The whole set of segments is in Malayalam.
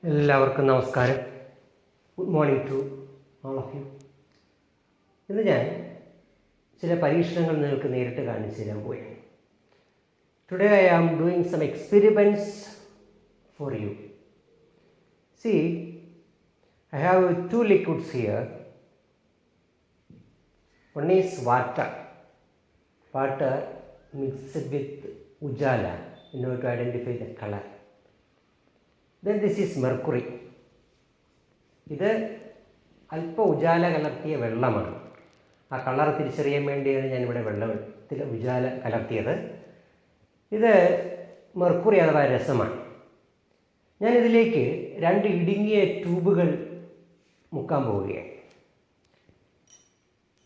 എല്ലാവർക്കും നമസ്കാരം. Good morning to all of you. ഇന്ന് ഞാൻ ചില പരീക്ഷണങ്ങൾ നിങ്ങൾക്ക് നേരിട്ട് കാണിച്ചു തരാൻ പോവുകയാണ്. Today I am doing some experiments for you. See, I have two liquids here. One is water mixed with ujala in order to identify the color. Then this is mercury. ഇത് അല്പം ഉജാല കലർത്തിയ വെള്ളമാണ്. ആ കളർ തിരിച്ചറിയാൻ വേണ്ടിയാണ് ഞാനിവിടെ വെള്ളത്തിൽ ഉജാല കലർത്തിയത്. ഇത് മെർക്കുറി അഥവാ രസമാണ്. ഞാനിതിലേക്ക് രണ്ട് ഇടുങ്ങിയ ട്യൂബുകൾ മുക്കാൻ പോവുകയാണ്.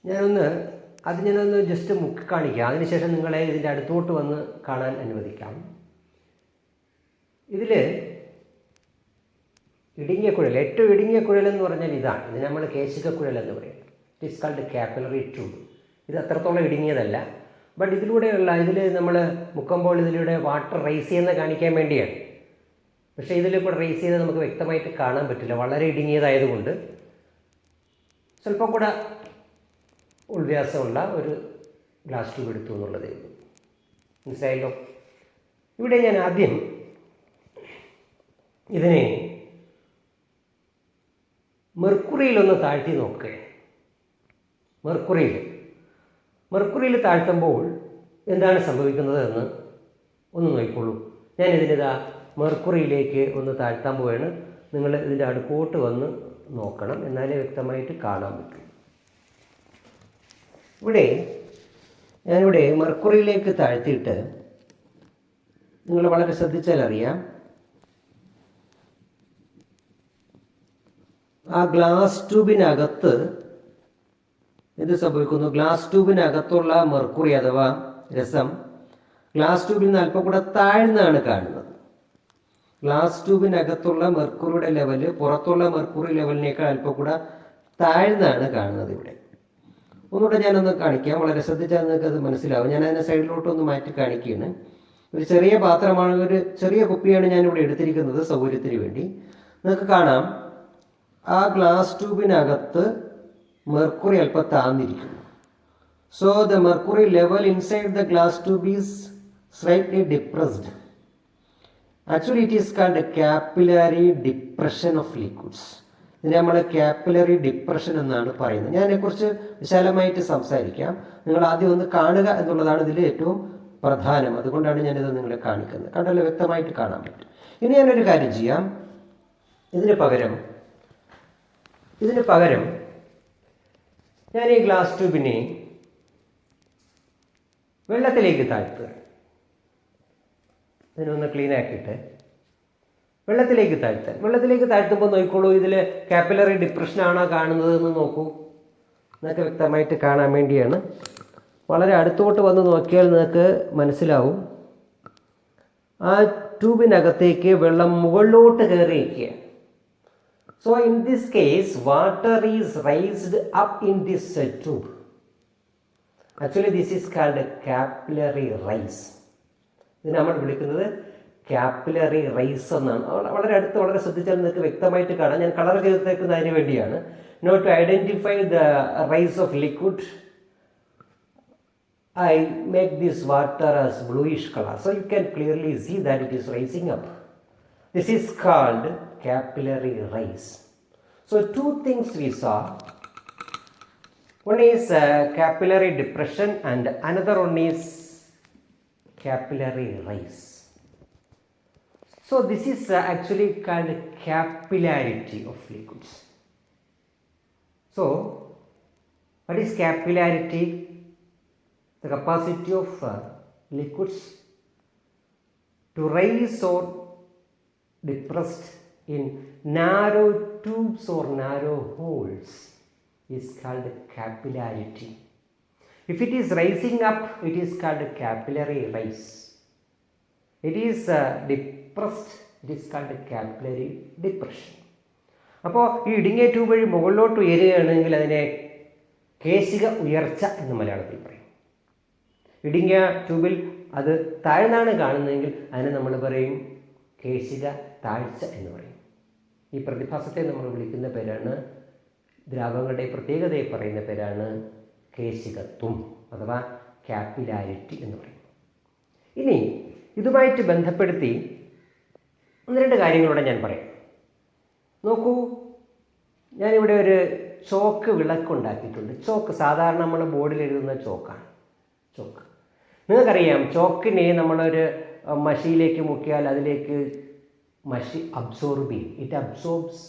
ഞാനൊന്ന് ജസ്റ്റ് മുക്കി കാണിക്കാം. അതിനുശേഷം നിങ്ങളെ ഇതിൻ്റെ അടുത്തോട്ട് വന്ന് കാണാൻ അനുവദിക്കാം. ഇതിൽ ഇടുങ്ങിയ കുഴൽ, ഏറ്റവും ഇടുങ്ങിയ കുഴലെന്ന് പറഞ്ഞാൽ ഇതാണ്. ഇത് നമ്മൾ കേശിക കുഴലെന്ന് പറയും. It is called capillary tube. ഇത് അത്രത്തോളം ഇടുങ്ങിയതല്ല. ബട്ട് ഇതിൽ നമ്മൾ മുക്കുമ്പോൾ ഇതിലൂടെ വാട്ടർ റൈസ് ചെയ്യുന്ന കാണിക്കാൻ വേണ്ടിയാണ്. പക്ഷേ ഇതിലിപ്പോൾ റൈസ് ചെയ്ത് നമുക്ക് വ്യക്തമായിട്ട് കാണാൻ പറ്റില്ല, വളരെ ഇടുങ്ങിയതായതുകൊണ്ട്. സ്വല്പം കൂടെ ഉൾവ്യാസമുള്ള ഒരു ഗ്ലാസ് ട്യൂബ് എടുത്തു എന്നുള്ളതേ ഉള്ളൂ. മനസ്സിലായല്ലോ? ഇവിടെ ഞാൻ ആദ്യം ഇതിനെ മെർക്കുറിയിലൊന്ന് താഴ്ത്തി നോക്കുക. മെർക്കുറിയിൽ താഴ്ത്തുമ്പോൾ എന്താണ് സംഭവിക്കുന്നത് എന്ന് ഒന്ന് നോക്കിക്കോളൂ. ഞാനിതിനിതാ മെർക്കുറിയിലേക്ക് ഒന്ന് താഴ്ത്താൻ പോവുകയാണ്. നിങ്ങൾ ഇതിൻ്റെ അടുക്കോട്ട് വന്ന് നോക്കണം, എന്നാലേ വ്യക്തമായിട്ട് കാണാൻ പറ്റും. ഞാനിവിടെ മെർക്കുറിയിലേക്ക് താഴ്ത്തിയിട്ട് നിങ്ങൾ വളരെ ശ്രദ്ധിച്ചാൽ അറിയാം, ആ ഗ്ലാസ് ട്യൂബിനകത്ത് എന്ത് സംഭവിക്കുന്നു? ഗ്ലാസ് ട്യൂബിനകത്തുള്ള മെർക്കുറി അഥവാ രസം ഗ്ലാസ് ട്യൂബിൽ നിന്ന് അല്പം കൂടെ താഴ്ന്നാണ് കാണുന്നത്. ഗ്ലാസ് ട്യൂബിനകത്തുള്ള മെർക്കുറിയുടെ ലെവല് പുറത്തുള്ള മെർക്കുറി ലെവലിനേക്കാൾ അല്പം കൂടെ താഴ്ന്നാണ് കാണുന്നത്. ഇവിടെ ഒന്നുകൂടെ ഞാനൊന്ന് കാണിക്കാം. വളരെ ശ്രദ്ധിച്ചാൽ നിങ്ങൾക്ക് അത് മനസ്സിലാവും. ഞാൻ അതിനെ സൈഡിലോട്ടൊന്ന് മാറ്റി കാണിക്കുകയാണ്. ഒരു ചെറിയ പാത്രമാണ്, ഒരു ചെറിയ കുപ്പിയാണ് ഞാനിവിടെ എടുത്തിരിക്കുന്നത് സൗകര്യത്തിന് വേണ്ടി. നിങ്ങൾക്ക് കാണാം, ആ ഗ്ലാസ് ട്യൂബിനകത്ത് മെർക്കുറി അല്പം താന്നിരിക്കുന്നു. So the mercury level inside the glass tube is slightly depressed. Actually it is called capillary depression of liquids. ഇതിനെ നമ്മൾ കാപ്പിലറി ഡിപ്രഷൻ എന്നാണ് പറയുന്നത്. ഞാൻ അതിനെക്കുറിച്ച് വിശാലമായിട്ട് സംസാരിക്കാം. നിങ്ങൾ ആദ്യം ഒന്ന് കാണുക എന്നുള്ളതാണ് ഇതിൽ ഏറ്റവും പ്രധാനം. അതുകൊണ്ടാണ് ഞാനിത് നിങ്ങളെ കാണിക്കുന്നത്. കണ്ടല്ലോ, വ്യക്തമായിട്ട് കാണാൻ പറ്റും. ഇനി ഞാനൊരു കാര്യം ചെയ്യാം. ഇതിന് പകരം ഞാൻ ഈ ഗ്ലാസ് ട്യൂബിനെ വെള്ളത്തിലേക്ക് താഴ്ത്തുക. ഇതിനൊന്ന് ക്ലീൻ ആക്കിയിട്ട് വെള്ളത്തിലേക്ക് താഴ്ത്തുമ്പോൾ നോക്കിക്കോളൂ, ഇതിൽ കാപ്പിലറി ഡിപ്രഷനാണോ കാണുന്നത് എന്ന് നോക്കൂ. നിങ്ങൾക്ക് വ്യക്തമായിട്ട് കാണാൻ വേണ്ടിയാണ്. വളരെ അടുത്തോട്ട് വന്ന് നോക്കിയാൽ നിങ്ങൾക്ക് മനസ്സിലാവും, ആ ട്യൂബിനകത്തേക്ക് വെള്ളം മുകളിലോട്ട് കയറിയിരിക്കുക. So in this case, water is raised up in this tube. Actually, this is called a capillary rise. ഇത് നമ്മൾ വിളിക്കുന്നത് കാപ്പിലറി റൈസ് എന്നാണ്. വളരെ അടുത്ത് വളരെ ശ്രദ്ധിച്ചാൽ നിങ്ങൾക്ക് വ്യക്തമായിട്ട് കാണാം. ഞാൻ കളർ ചെയ്തേക്കുന്നതിന് വേണ്ടിയാണ്. Note to identify the rise of liquid, I make this water as bluish color. So you can clearly see that it is rising up. This is called capillary rise. So two things we saw. One is capillary depression and another one is capillary rise. So this is actually called capillarity of liquids. So what is capillarity? The capacity of liquids to rise or depressed in narrow tubes or narrow holes is called capillarity. If it is rising up, it is called capillary rise. It is depressed, it is called capillary depression. അപ്പോൾ ഈ ഇടുങ്ങിയ ട്യൂബ് വഴി മുകളിലോട്ട് ഉയരുകയാണെങ്കിൽ അതിനെ കേശിക ഉയർച്ച എന്ന് മലയാളത്തിൽ പറയും. ഇടുങ്ങിയ ട്യൂബിൽ അത് താഴ്ന്നാണ് കാണുന്നതെങ്കിൽ അതിനെ നമ്മൾ പറയും കേശിക താഴ്ച എന്ന് പറയും. ഈ പ്രതിഭാസത്തെ നമ്മൾ വിളിക്കുന്ന പേരാണ്, ദ്രാവകങ്ങളുടെ പ്രത്യേകതയെ പറയുന്ന പേരാണ് കേശികത്വം അഥവാ ക്യാപ്പിലാരിറ്റി എന്ന് പറയും. ഇനി ഇതുമായിട്ട് ബന്ധപ്പെടുത്തി 1-2 കാര്യങ്ങളൂടെ ഞാൻ പറയാം. നോക്കൂ, ഞാനിവിടെ ഒരു ചോക്ക് വിളക്കുണ്ടാക്കിയിട്ടുണ്ട്. ചോക്ക് സാധാരണ നമ്മൾ ബോർഡിൽ എഴുതുന്ന ചോക്കാണ്. ചോക്ക് നിങ്ങൾക്കറിയാം, ചോക്കിനെ നമ്മളൊരു മഷിയിലേക്ക് മുക്കിയാൽ അതിലേക്ക് മഷി അബ്സോർബ് ചെയ്യും. It absorbs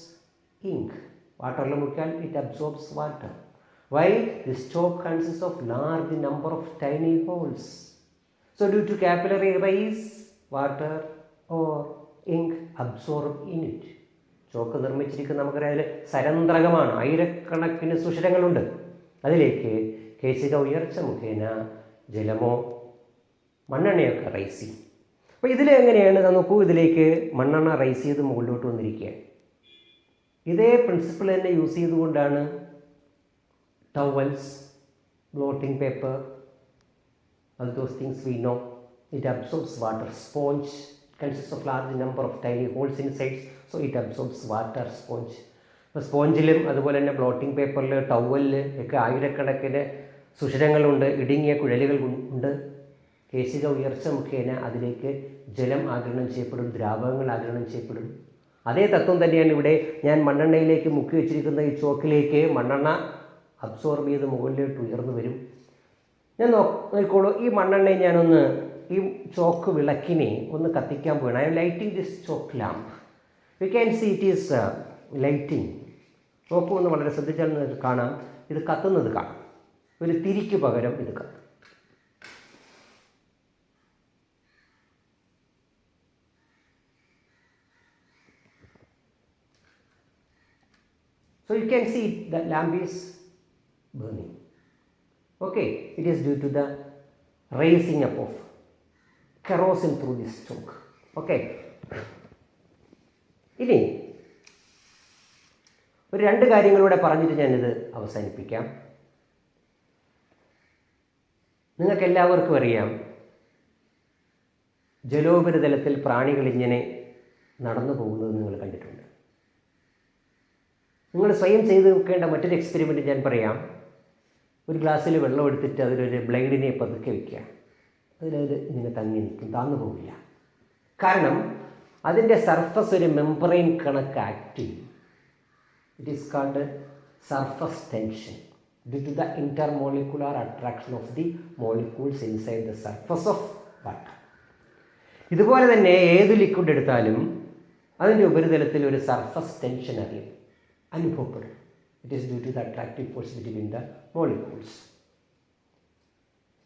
ink. വാട്ടറിൽ മുക്കിയാൽ it absorbs water. Why? This chalk consist of large number of tiny holes. So due to capillary rise water or ink absorb in it. Chalk നിർമ്മിച്ചിരിക്കുന്ന നമുക്കറിയാം അതിൽ സരന്ത്രകമാണ്, ആയിരക്കണക്കിന് സുഷിരങ്ങളുണ്ട്. അതിലേക്ക് കേശിക ഉയർച്ച മുഖേന ജലമോ മണ്ണെണ്ണയൊക്കെ റൈസ് ചെയ്യും. അപ്പോൾ ഇതിൽ എങ്ങനെയാണ് നോക്കൂ, ഇതിലേക്ക് മണ്ണെണ്ണ റൈസ് ചെയ്ത് മുകളിലോട്ട് വന്നിരിക്കുക. ഇതേ പ്രിൻസിപ്പിൾ തന്നെ യൂസ് ചെയ്തുകൊണ്ടാണ് towels, blotting paper, all those things we know, it absorbs water. Sponge consists of large number of tiny holes inside, so it absorbs water. Sponge. അപ്പോൾ സ്പോഞ്ചിലും അതുപോലെ തന്നെ ബ്ലോട്ടിംഗ് പേപ്പറിൽ, ടവലിൽ ഒക്കെ ആയിരക്കണക്കിന് സുഷിരങ്ങളുണ്ട്, ഇടുങ്ങിയ കുഴലുകൾ ഉണ്ട്. കേശിക ഉയർച്ച മുഖേന അതിലേക്ക് ജലം ആഗിരണം ചെയ്യപ്പെടും, ദ്രാവകങ്ങൾ ആഗിരണം ചെയ്യപ്പെടും. അതേ തത്വം തന്നെയാണ് ഇവിടെ. ഞാൻ മണ്ണെണ്ണയിലേക്ക് മുക്കി വെച്ചിരിക്കുന്ന ഈ ചോക്കിലേക്ക് മണ്ണെണ്ണ അബ്സോർബ് ചെയ്ത് മുകളിലോട്ട് ഉയർന്നു വരും. ഞാൻ നോക്കിക്കോളൂ, ഈ മണ്ണെണ്ണയെ ഞാനൊന്ന് ഈ ചോക്ക് വിളക്കിനെ ഒന്ന് കത്തിക്കാൻ പോവുകയാണ്. I am lighting this chalk lamp. You can see it is lighting. നോക്കൂ, ഒന്ന് വളരെ ശ്രദ്ധിച്ചാൽ നിങ്ങൾക്ക് കാണാം, ഇത് കത്തുന്നത് കാണാം. ഒരു തിരിക്ക് പകരം ഇത് കത്തും. So you can see the lamp is burning. Okay, it is due to the raising up of kerosene through this choke. Okay. ഇനി ഒരു 2 കാര്യങ്ങളൂടെ പറഞ്ഞിട്ട് ഞാനിത് അവസാനിപ്പിക്കാം. നിങ്ങൾക്ക് എല്ലാവർക്കും അറിയാം, ജലോപരിതലത്തിൽ പ്രാണികൾ ഇങ്ങനെ നടന്നു പോകുന്നത് നിങ്ങൾ കണ്ടിട്ടുണ്ട്. നിങ്ങൾ സ്വയം ചെയ്ത് നോക്കേണ്ട മറ്റൊരു എക്സ്പെരിമെൻറ്റ് ഞാൻ പറയാം. ഒരു ഗ്ലാസ്സിൽ വെള്ളം എടുത്തിട്ട് അതിലൊരു ബ്ലേഡിനെ പതുക്കെ വയ്ക്കുക. അതിലത് ഇങ്ങനെ തങ്ങി നിൽക്കും, താന്നു പോവില്ല. കാരണം അതിൻ്റെ സർഫസ് ഒരു മെംബ്രെയിൻ കണക്ക് ആക്ട് ചെയ്യും. It is called surface tension due to the intermolecular attraction of the molecules inside the surface of water. ഇതുപോലെ തന്നെ ഏത് ലിക്വിഡ് എടുത്താലും അതിൻ്റെ ഉപരിതലത്തിൽ ഒരു സർഫസ് ടെൻഷൻ അനുഭവപ്പെടും. It is due to the attractive force between the molecules.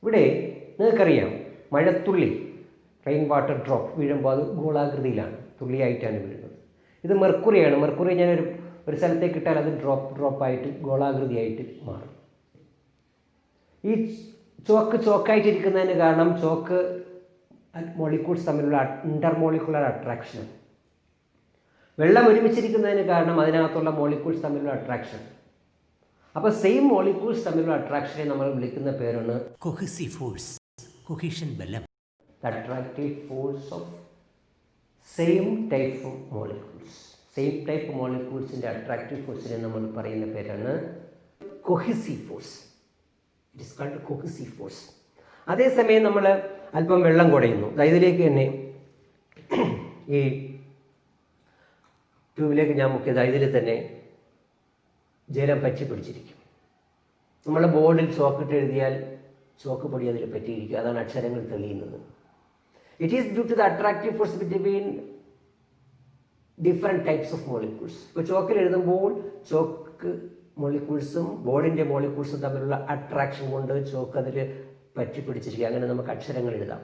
ഇവിടെ നിങ്ങൾക്കറിയാം, മഴത്തുള്ളി, റെയിൻ വാട്ടർ ഡ്രോപ്പ് വീഴുമ്പോൾ അത് ഗോളാകൃതിയിലാണ്, തുള്ളിയായിട്ടാണ് വീഴുന്നത്. ഇത് മെർക്കുറിയാണ്. മെർക്കുറി ഞാൻ ഒരു സ്ഥലത്തേക്ക് ഇട്ടാൽ അത് ഡ്രോപ്പായിട്ട് ഗോളാകൃതിയായിട്ട് മാറും. ഈ ചോക്കായിട്ടിരിക്കുന്നതിന് കാരണം ചോക്ക് മോളിക്യൂൾസ് തമ്മിലുള്ള ഇന്റർമോളിക്കുലർ അട്രാക്ഷൻ. വെള്ളം ഒരുമിച്ചിരിക്കുന്നതിന് കാരണം അതിനകത്തുള്ള മോളിക്യൂൾസ് തമ്മിലുള്ള അട്രാക്ഷൻ. അപ്പോൾ സെയിം മോളിക്യൂൾസ് തമ്മിലുള്ള അട്രാക്ഷനെ നമ്മൾ വിളിക്കുന്ന പേരാണ് കൊഹീസീവ് ഫോഴ്സ്, കൊഹീഷൻ ബലം. Attractive force of same type of molecules. Same type മോളിക്യൂൾസിൻ്റെ അട്രാക്റ്റീവ് ഫോഴ്സിനെ നമ്മൾ പറയുന്ന പേരാണ് cohesive force. It is called cohesive force. അതേസമയം നമ്മൾ അല്പം വെള്ളം കുടയുന്നു. ഇതിലേക്ക് തന്നെ ഈ ട്യൂബിലേക്ക് ഞാൻ മുക്കിയത് ഇതിൽ തന്നെ ജലം പറ്റി പിടിച്ചിരിക്കും. നമ്മൾ ബോർഡിൽ ചോക്കിട്ട് എഴുതിയാൽ ചോക്ക് പൊടി അതിൽ പറ്റിയിരിക്കും. അതാണ് അക്ഷരങ്ങൾ തെളിയുന്നത്. It is due to the attractive force between different types of molecules. ഇപ്പോൾ ചോക്കിൽ എഴുതുമ്പോൾ ചോക്ക് മോളിക്യൂൾസും ബോർഡിൻ്റെ മോളിക്യൂൾസും തമ്മിലുള്ള അട്രാക്ഷൻ കൊണ്ട് ചോക്ക് അതിൽ പറ്റി പിടിച്ചിരിക്കുക. അങ്ങനെ നമുക്ക് അക്ഷരങ്ങൾ എഴുതാം.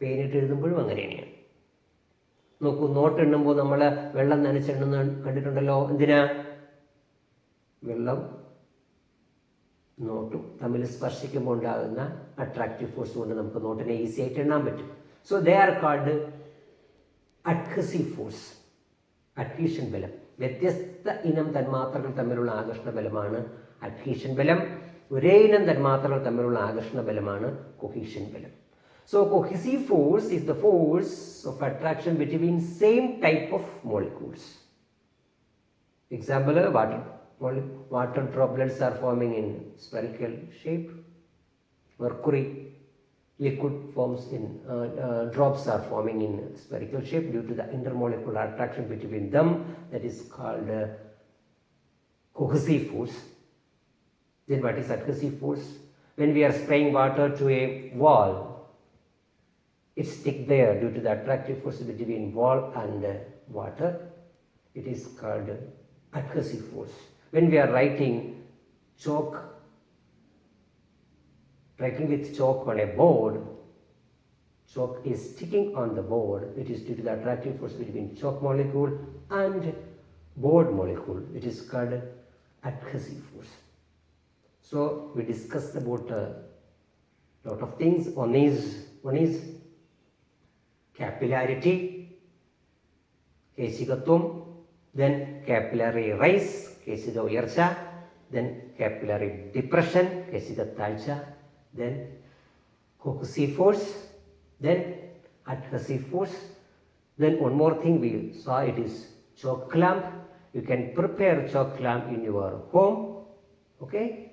പേനിട്ട് എഴുതുമ്പോഴും അങ്ങനെ തന്നെയാണ്. നോക്കൂ, നോട്ട് എണ്ണുമ്പോൾ നമ്മൾ വെള്ളം നനച്ചെണ്ണുന്ന കണ്ടിട്ടുണ്ടല്ലോ. എന്തിനാ? വെള്ളം നോട്ടും തമ്മിൽ സ്പർശിക്കുമ്പോൾ ഉണ്ടാകുന്ന അട്രാക്റ്റീവ് ഫോഴ്സ് കൊണ്ട് നമുക്ക് നോട്ടിനെ ഈസി ആയിട്ട് എണ്ണാൻ പറ്റും. So they are called adhesive force, adhesion ബലം. വ്യത്യസ്ത ഇനം തന്മാത്രകൾ തമ്മിലുള്ള ആകർഷണ ബലമാണ് അഡ്ഹീഷൻ ബലം. ഒരേ ഇനം തന്മാത്രകൾ തമ്മിലുള്ള ആകർഷണ ബലമാണ് കൊഹീഷൻ ബലം. So cohesive force is the force of attraction between same type of molecules. Example, water droplets are forming in spherical shape. Mercury liquid forms in drops are forming in spherical shape due to the intermolecular attraction between them, that is called cohesive force. Then what is adhesive force? When we are spraying water to a wall, it sticks there due to the attractive force between wall and water. It is called adhesive force. When we are writing with chalk on a board, chalk is sticking on the board. It is due to the attractive force between chalk molecule and board molecule. It is called adhesive force. So we discussed about a lot of things. One is capillarity, കേശികത്വം, then capillary rise, കേശിക ഉയർച്ച, then capillary depression, കേശിക താഴ്ച, then cohesive force, then adhesive force. Then one more thing we saw, it is chalk clamp. You can prepare chalk clamp in your home, okay?